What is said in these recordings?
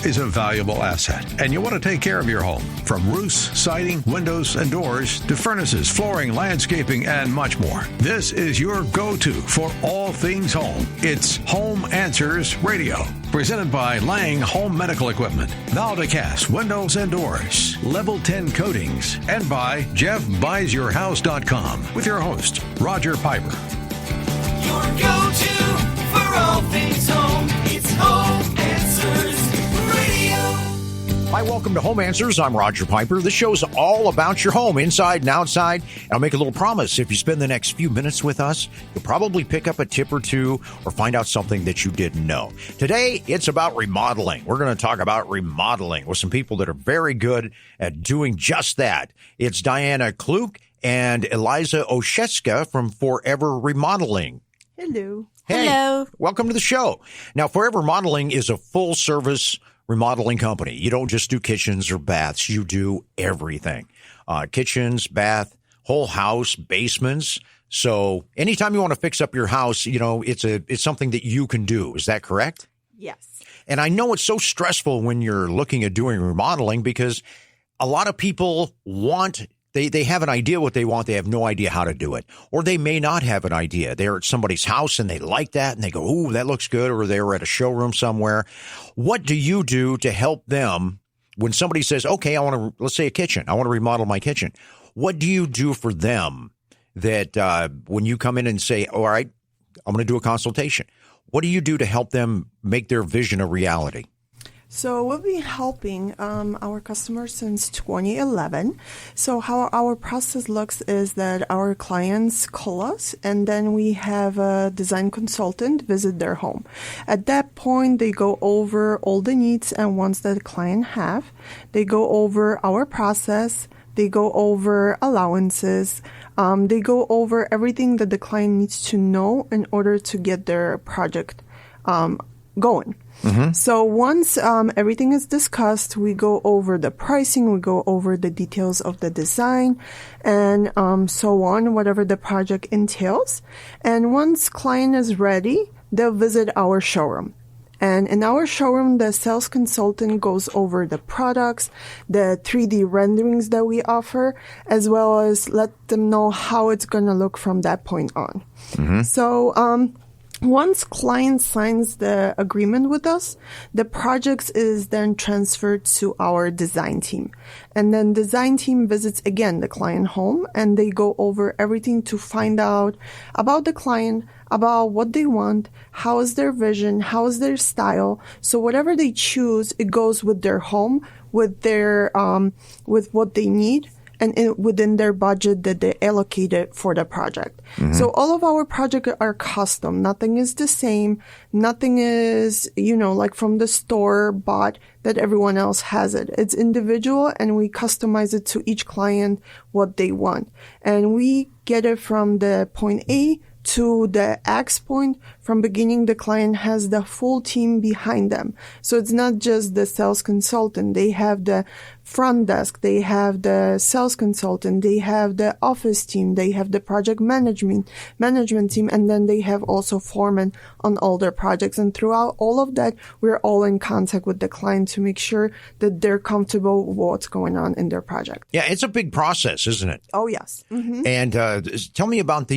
is a valuable asset, and you want to take care of your home. From roofs, siding, windows, and doors to furnaces, flooring, landscaping, and much more. This is your go-to for all things home. It's Home Answers Radio, presented by Lang Home Medical Equipment, Valdecast Windows and Doors, Level 10 Coatings, and by JeffBuysYourHouse.com with your host, Roger Piper. Your go-to for all things home. It's Home Answers Radio. Hi, welcome to Home Answers. I'm Roger Piper. This show's all about your home, inside and outside. And I'll make a little promise. If you spend the next few minutes with us, you'll probably pick up a tip or two or find out something that you didn't know. Today, it's about remodeling. We're going to talk about remodeling with some people that are very good at doing just that. It's Diana Kluk and Eliza Osheska from Forever Remodeling. Hello. Hey, hello. Welcome to the show. Now, Forever Remodeling is a full-service remodeling company. You don't just do kitchens or baths. You do everything. Kitchens, bath, whole house, basements. So anytime you want to fix up your house, you know, it's something that you can do. Is that correct? Yes. And I know it's so stressful when you're looking at doing remodeling because a lot of people want They have an idea what they want. They have no idea how to do it. Or they may not have an idea. They're at somebody's house and they like that and they go, ooh, that looks good. Or they're at a showroom somewhere. What do you do to help them when somebody says, okay, let's say a kitchen. I want to remodel my kitchen. What do you do for them that when you come in and say, all right, I'm going to do a consultation. What do you do to help them make their vision a reality? So we've been helping our customers since 2011. So how our process looks is that our clients call us and then we have a design consultant visit their home. At that point, they go over all the needs and wants that the client have. They go over our process. They go over allowances. They go over everything that the client needs to know in order to get their project going. Mm-hmm. So once everything is discussed, we go over the pricing, we go over the details of the design, and so on, whatever the project entails. And once client is ready, they'll visit our showroom. And in our showroom, the sales consultant goes over the products, the 3D renderings that we offer, as well as let them know how it's going to look from that point on. Mm-hmm. So, once client signs the agreement with us, the project is then transferred to our design team. And then design team visits again the client home and they go over everything to find out about the client, about what they want, how is their vision, how is their style. So whatever they choose, it goes with their home, with their, with what they need. And within their budget that they allocated for the project. Mm-hmm. So all of our projects are custom. Nothing is the same. Nothing is, like from the store bought that everyone else has it. It's individual and we customize it to each client what they want. And we get it from the point A to the X point. From beginning, the client has the full team behind them. So it's not just the sales consultant. They have the front desk. They have the sales consultant. They have the office team. They have the project management team. And then they have also foremen on all their projects. And throughout all of that, we're all in contact with the client to make sure that they're comfortable with what's going on in their project. Yeah, it's a big process, isn't it? Oh, yes. Mm-hmm. And tell me about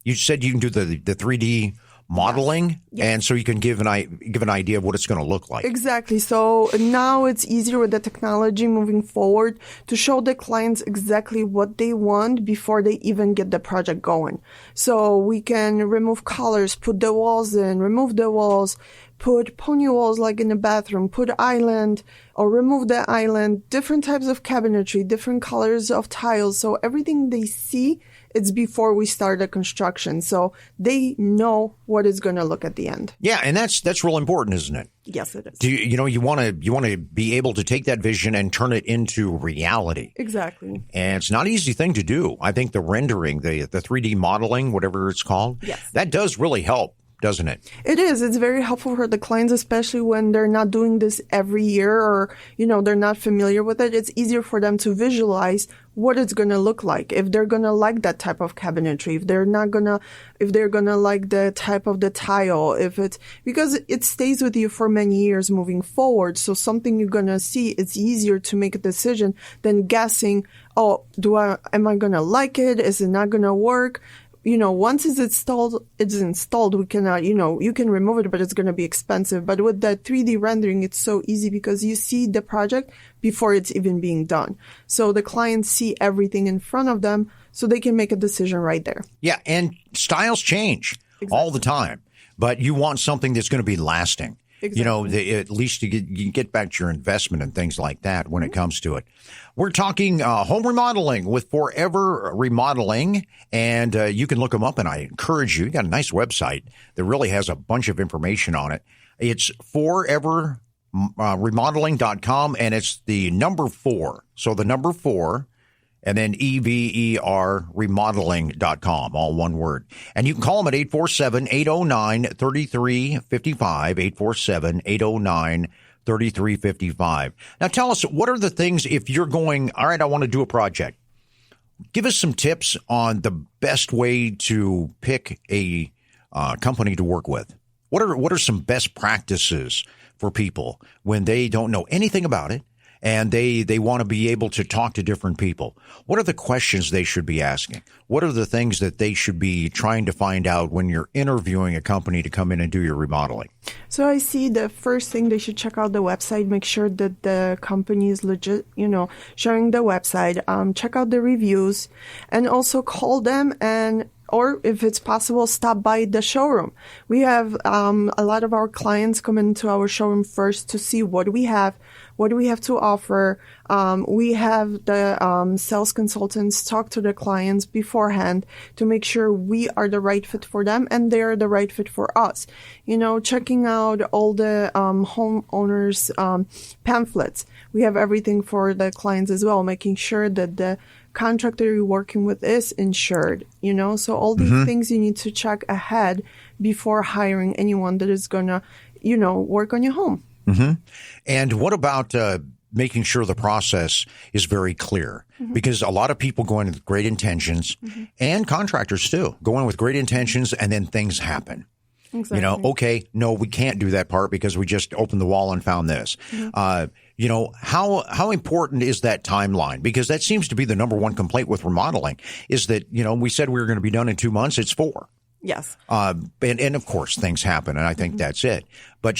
you said you can do the 3D modeling, yes. And so you can give an idea of what it's going to look like. Exactly. So now it's easier with the technology moving forward to show the clients exactly what they want before they even get the project going. So we can remove colors, put the walls in, remove the walls, put pony walls like in the bathroom, put island or remove the island, different types of cabinetry, different colors of tiles. So everything they see, it's before we start the construction. So they know what it's going to look at the end. Yeah. And that's real important, isn't it? Yes, it is. You want to be able to take that vision and turn it into reality. Exactly. And it's not an easy thing to do. I think the rendering, the 3D modeling, whatever it's called, yes. That does really help doesn't it? It is. It's very helpful for the clients, especially when they're not doing this every year or, they're not familiar with it. It's easier for them to visualize what it's going to look like. If they're going to like that type of cabinetry, if they're going to like the type of the tile, because it stays with you for many years moving forward. So something you're going to see, it's easier to make a decision than guessing, am I going to like it? Is it not going to work? Once it's installed, we cannot, you can remove it, but it's going to be expensive. But with that 3D rendering, it's so easy because you see the project before it's even being done. So the clients see everything in front of them so they can make a decision right there. Yeah. And styles change all the time, but you want something that's going to be lasting. Exactly. At least you get back to your investment and things like that when it comes to it. We're talking home remodeling with Forever Remodeling, and you can look them up, and I encourage you. You got a nice website that really has a bunch of information on it. It's foreverremodeling.com, and it's the number 4. So the number 4. And then EVER remodeling.com, all one word. And you can call them at 847-809-3355, 847-809-3355. Now tell us, what are the things if you're going, all right, I want to do a project. Give us some tips on the best way to pick a company to work with. What are some best practices for people when they don't know anything about it? And they want to be able to talk to different people. What are the questions they should be asking? What are the things that they should be trying to find out when you're interviewing a company to come in and do your remodeling? So I see the first thing, they should check out the website, make sure that the company is legit, showing the website, check out the reviews, and also call them or if it's possible, stop by the showroom. We have a lot of our clients come into our showroom first to see what we have to offer. We have the sales consultants talk to the clients beforehand to make sure we are the right fit for them and they're the right fit for us. Checking out all the homeowners' pamphlets. We have everything for the clients as well, making sure that the contractor you're working with is insured, so all these things you need to check ahead before hiring anyone that is going to, work on your home. Mm-hmm. And what about making sure the process is very clear? Because a lot of people go in with great intentions and contractors too go in with great intentions and then things happen. Exactly. Okay, no, we can't do that part because we just opened the wall and found this. How important is that timeline? Because that seems to be the number one complaint with remodeling is that, we said we were going to be done in 2 months. It's 4. Yes. And of course things happen and I think that's it. But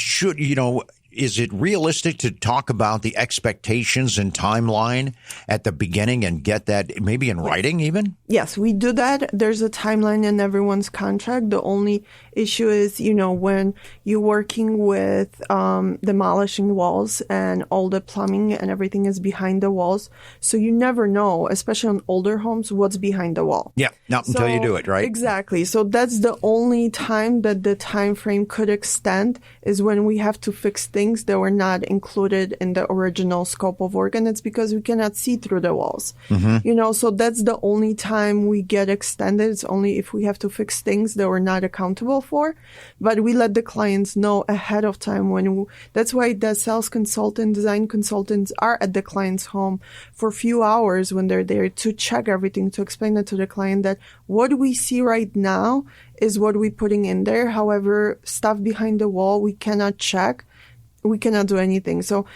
is it realistic to talk about the expectations and timeline at the beginning and get that maybe in writing even? Yes, we do that. There's a timeline in everyone's contract. The only issue is, when you're working with demolishing walls and all the plumbing and everything is behind the walls. So you never know, especially on older homes, what's behind the wall. Yeah, not until you do it, right? Exactly. So that's the only time that the time frame could extend is when we have to fix things that were not included in the original scope of work. And it's because we cannot see through the walls. So that's the only time we get extended. It's only if we have to fix things that we're not accountable for. But we let the clients know ahead of time that's why the sales consultant, design consultants are at the client's home for a few hours when they're there to check everything, to explain it to the client that what we see right now is what we're putting in there. However, stuff behind the wall, we cannot check. We cannot do anything. So,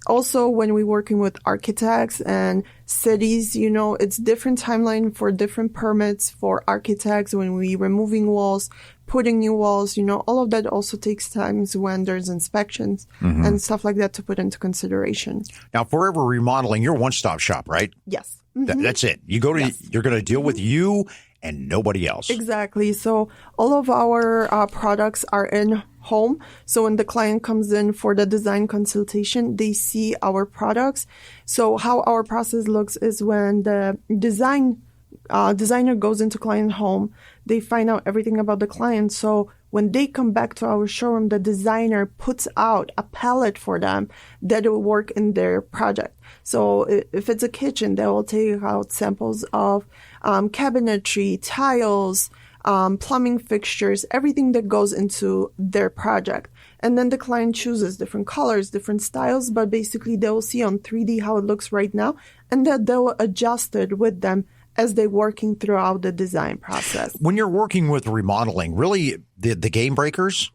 also when we're working with architects and cities, it's different timeline for different permits for architects when we removing walls, putting new walls, all of that also takes time when there's inspections and stuff like that to put into consideration. Now, Forever Remodeling, you're a one-stop shop, right? Yes. That's it. You go to, you're going to deal with you and nobody else. Exactly. So all of our products are in home. So when the client comes in for the design consultation, they see our products. So how our process looks is when the designer goes into client home, they find out everything about the client. So when they come back to our showroom, the designer puts out a palette for them that will work in their project. So if it's a kitchen, they will take out samples of cabinetry, tiles, plumbing fixtures, everything that goes into their project. And then the client chooses different colors, different styles, but basically they will see on 3D how it looks right now, and that they will adjust it with them as they're working throughout the design process. When you're working with remodeling, really the game breakers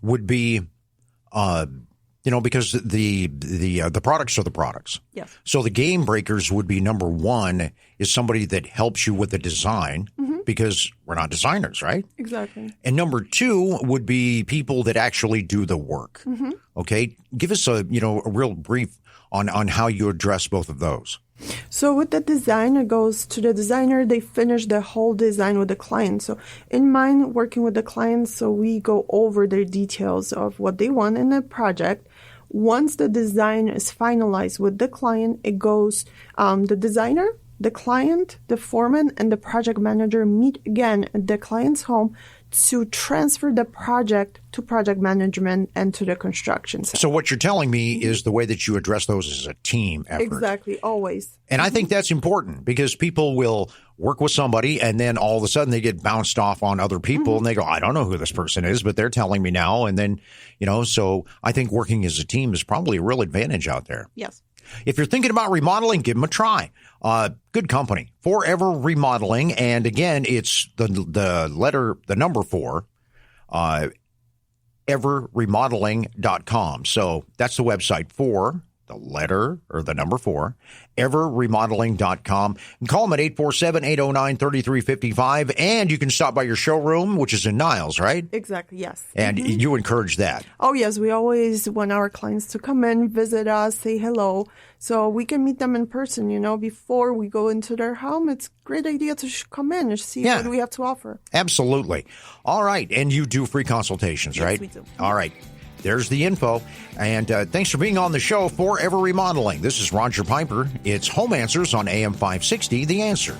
would be, because the products are the products. Yes. So the game breakers would be number one is somebody that helps you with the design because we're not designers, right? Exactly. And number two would be people that actually do the work. Okay. Give us a real brief on how you address both of those. So with the design, it goes to the designer. They finish the whole design with the client. So in mine, working with the clients, so we go over their details of what they want in the project. Once the design is finalized with the client, it goes the designer, the client, the foreman, and the project manager meet again at the client's home to transfer the project to project management and to the construction site. So what you're telling me is the way that you address those is a team effort. Exactly, always. And I think that's important because people will work with somebody and then all of a sudden they get bounced off on other people and they go, I don't know who this person is, but they're telling me now. And then, so I think working as a team is probably a real advantage out there. Yes. If you're thinking about remodeling, give them a try. Good company, Forever Remodeling. And again, it's the number 4, everremodeling.com. So that's the website for the number 4, everremodeling.com. And call them at 847-809-3355. And you can stop by your showroom, which is in Niles, right? Exactly, yes. And you encourage that. Oh, yes. We always want our clients to come in, visit us, say hello, so we can meet them in person, before we go into their home. It's a great idea to come in and see what we have to offer. Absolutely. All right. And you do free consultations, right? Yes, we do. All right. There's the info. And thanks for being on the show, Forever Remodeling. This is Roger Piper. It's Home Answers on AM 560, The Answer.